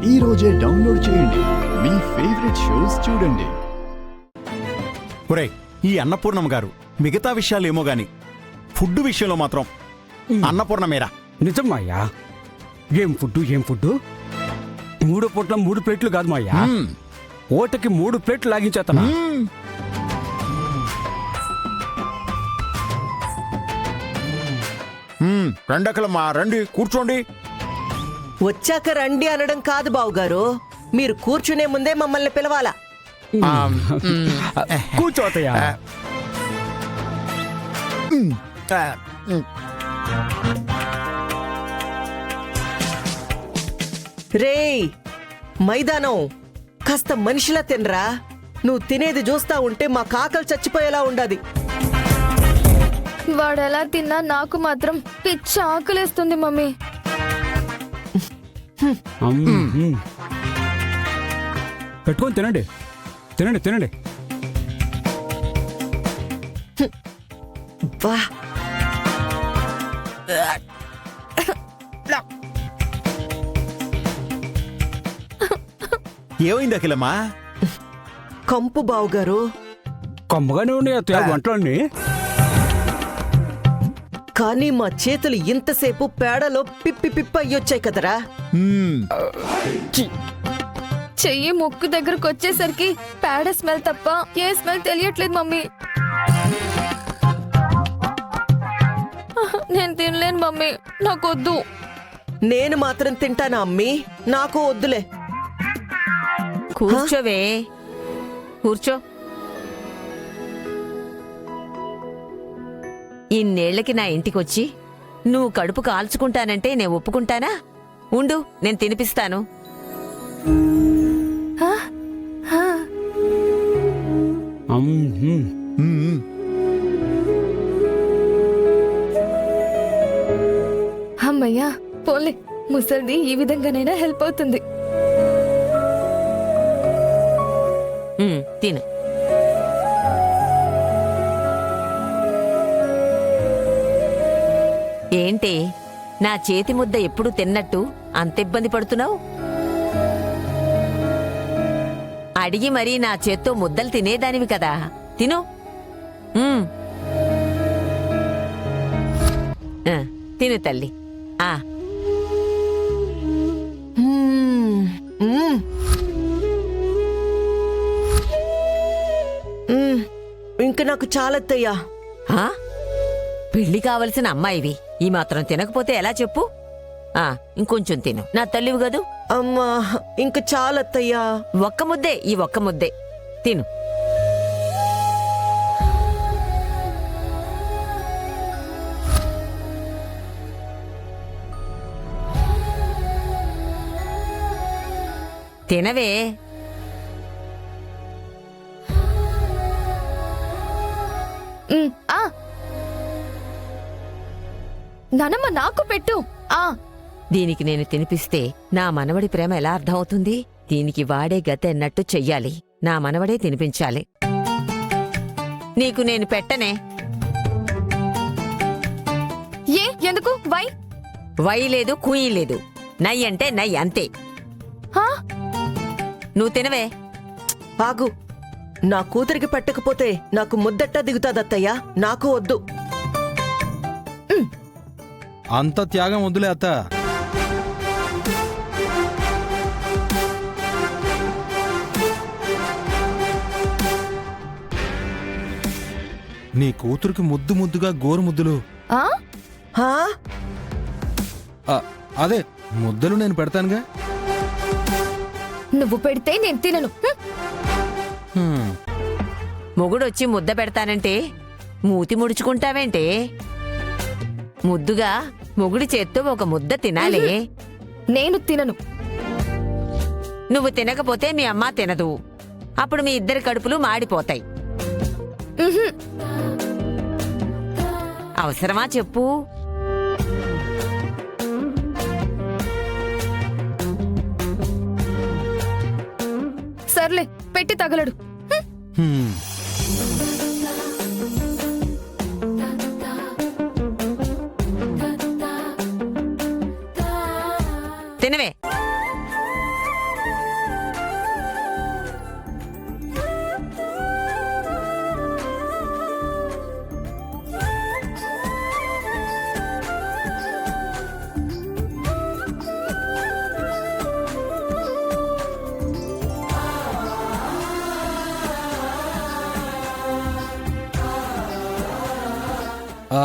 ఈ రోజే డౌన్లోడ్ చేయండి. మీ ఫేవరెట్ షోస్ చూడండి. ఒరేయ్, ఈ అన్నపూర్ణమ్మ గారు మిగతా విషయాలేమో గాని ఫుడ్ విషయంలో మాత్రం అన్నపూర్ణమేరా. నిజం మాయా. ఏం ఫుడ్డు 3 పూట్ల 3 ప్లేట్లు కాదు మాయా, ఓటకి 3 ప్లేట్లు లాగించేతనా. రెండకలమ్మా, రండి కూర్చోండి. వచ్చాక రండి అనడం కాదు బావుగారు, మీరు కూర్చునే ముందే మమ్మల్ని పిలవాలా. కూర్చోతయ్యా. రేయ్ మైదానం, కాస్త మనిషిలా తినరా. నువ్వు తినేది చూస్తా ఉంటే మా కాకలు చచ్చిపోయేలా ఉండదు. వాడెలా తిన్నా నాకు మాత్రం పిచ్చి ఆకలేస్తుంది మమ్మీ. పెట్టుకొని తినండి తినండి తినండి. వా ఏమైంది అఖిలమ్మా? కంపు బావుగారు. కమ్మగానే ఉండే అత్తయ్య వంటలన్నీ. కానీ మా చేతులు ఇంతసేపు పేడలో పిప్పి అయ్యొచ్చాయి కదరా. చెయ్యి ముక్కు దగ్గరకు వచ్చేసరికి పేడ స్మెల్ తప్ప ఏ స్మెల్ తెలియట్లేదు మమ్మీ. నేను తినలేను మమ్మీ, నాకొద్దు. నేను మాత్రం తింటానా అమ్మి? నాకు వద్దులే. కూర్చోవే, కూర్చో. ఇన్నేళ్లకి నా ఇంటికొచ్చి నువ్వు కడుపు కాల్చుకుంటానంటే నేను ఒప్పుకుంటానా? ఉండు, నేను తినిపిస్తాను. అమ్మయ్యా, పోలే, ముసల్ది ఈ విధంగానైనా హెల్ప్ అవుతుంది. తిను. ఏంటి నా చేతి ముద్ద ఎప్పుడు తిన్నట్టు అంత ఇబ్బంది పడుతున్నావు? అడిగి మరీ నా చేత్తో ముద్దలు తినేదానివి కదా, తిను. తిను తల్లి. ఇంక నాకు చాలత్తయ్యా. పెళ్లి కావలసిన అమ్మాయివి ఈ మాత్రం తినకపోతే ఎలా చెప్పు? ఇంకొంచెం తిను, నా తల్లివి గదు. అమ్మా, ఇంక చాలత్తయ్యా. ఒక్క ముద్దే, ఈ ఒక్క ముద్దే తిను. తినవే. నానమ్మ, నాకు పెట్టు. దీనికి నేను తినిపిస్తే నా మనవడి ప్రేమ ఎలా అర్థమవుతుంది? దీనికి వాడే గత అన్నట్టు చెయ్యాలి. నా మనవడే తినిపించాలి. నీకు నేను పెట్టనే. ఏ ఎందుకు? వై లేదు, కుయి లేదు. నై అంటే నై, అంతే. నువ్వు తినవే. ఆగు, నా కూతురికి పెట్టకపోతే నాకు ముద్దట్టా దిగుతాదత్తయ్యా. నాకు వద్దు. అంత త్యాగం వద్దులే అత్త. నీ కూతురికి ముద్దుగా గోరు ముద్దులు. అదే ముద్దలు నేను పెడతానుగా. నువ్వు పెడితే నేను తినను. మొగుడొచ్చి ముద్ద పెడతానంటే మూతి ముడుచుకుంటావేంటే? ముద్దుగా మొగుడి చేత్తో ఒక ముద్ద తినాలే. నేను తినను. నువ్వు తినకపోతే మీ అమ్మ తినదు. అప్పుడు మీ ఇద్దరి కడుపులు మాడిపోతాయి. అవసరమా చెప్పు? సర్లే, పెట్టి తగలడు. తినవే. ఆ,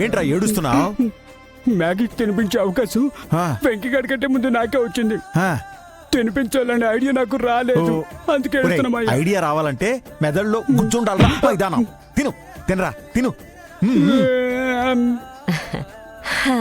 ఏంట్రా ఏడుస్తున్నావు మ్యాగీ తినిపించే అవకాశం వెంకీగడి కంటే ముందు నాకే వచ్చింది. తినిపించాలనే ఐడియా నాకు రాలేదు, అందుకే వెళ్తున్నామయ్యా. ఐడియా రావాలంటే మెదడులో గుజ్జుండాలి మైదానం. తిను తినరా తిను. హా.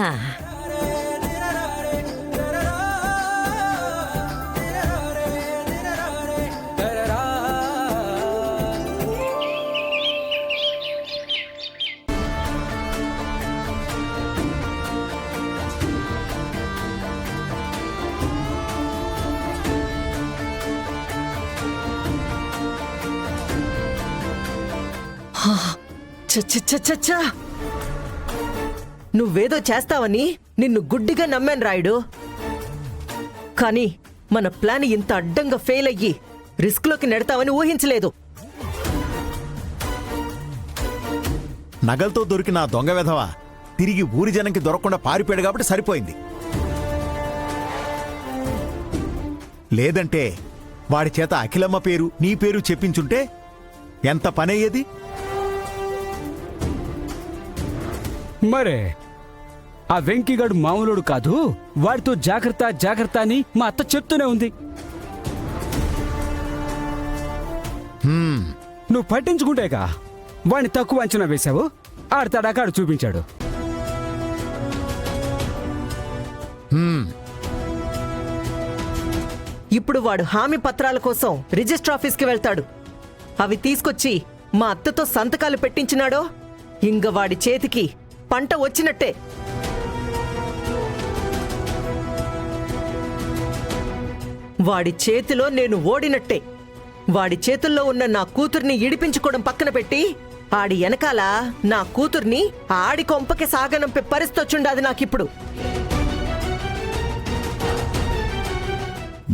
చచ్చచ్చచ్చచ్చా! నువ్వేదో చేస్తావని నిన్ను గుడ్డిగా నమ్మాను రాయుడు. కానీ మన ప్లాన్ ఇంత అడ్డంగా ఫెయిల్ అయ్యి రిస్క్లోకి నెడతావని ఊహించలేదు. నగలతో దొరికిన ఆ దొంగ వెధవ తిరిగి ఊరి జనంకి దొరకకుండా పారిపోయాడు కాబట్టి సరిపోయింది. లేదంటే వాడి చేత అఖిలమ్మ పేరు నీ పేరు చెప్పించుంటే ఎంత పనయ్యేది? మరే ఆ వెంకీగాడు మామూలుడు కాదు, వాడితో జాగ్రత్త జాగ్రత్త అని మా అత్త చెప్తూనే ఉంది. నువ్వు పట్టించుకుంటేగా వాడిని తక్కువ అంచనా వేశావు. ఆడతాడాక ఆడు చూపించాడు. ఇప్పుడు వాడు హామీ పత్రాల కోసం రిజిస్టర్ ఆఫీస్కి వెళ్తాడు. అవి తీసుకొచ్చి మా అత్తతో సంతకాలు పెట్టించినాడో ఇంక వాడి చేతికి పంట వచ్చినట్టే. వాడి చేతిలో నేను ఓడినట్టే. వాడి చేతుల్లో ఉన్న నా కూతుర్ని ఇడిపించుకోవడం పక్కన పెట్టి ఆడి వెనకాల నా కూతుర్ని ఆడి కొంపకి సాగనంపే పరిస్థితి వచ్చిండాది నాకిప్పుడు.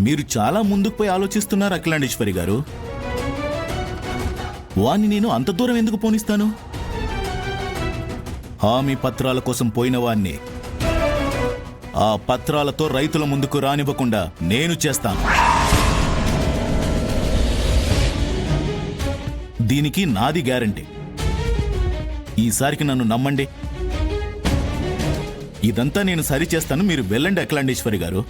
మీరు చాలా ముందుకు పోయి ఆలోచిస్తున్నారు అఖిలాండేశ్వరి గారు. వాణ్ణి నేను అంత దూరం ఎందుకు పోనిస్తాను? హామీ పత్రాల కోసం పోయిన వాణ్ణి ఆ పత్రాలతో రైతుల ముందుకు రానివ్వకుండా నేను చేస్తాను. దీనికి నాది గ్యారంటీ. ఈసారికి నన్ను నమ్మండి. ఇదంతా నేను సరిచేస్తాను. మీరు వెళ్ళండి అఖిలాండేశ్వరి గారు.